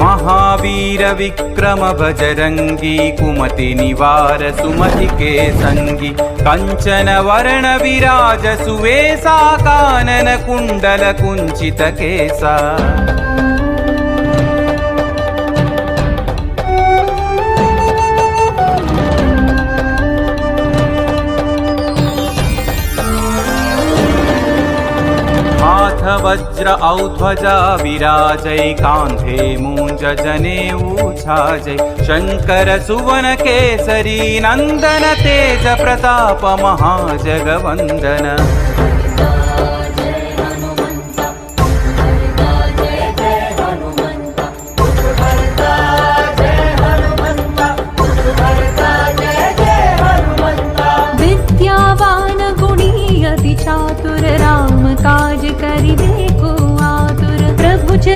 महावीर विक्रम बजरंगी कुमति निवार सुमति के संगी कंचन वर्ण विराज सुवेशा कानन कुंडल कुंचित केसा वज्र औध्वजा विराजै कांधे मूंज जनेऊ छाजै शंकर सुवन केसरी नंदन तेज प्रताप महाजगवंदन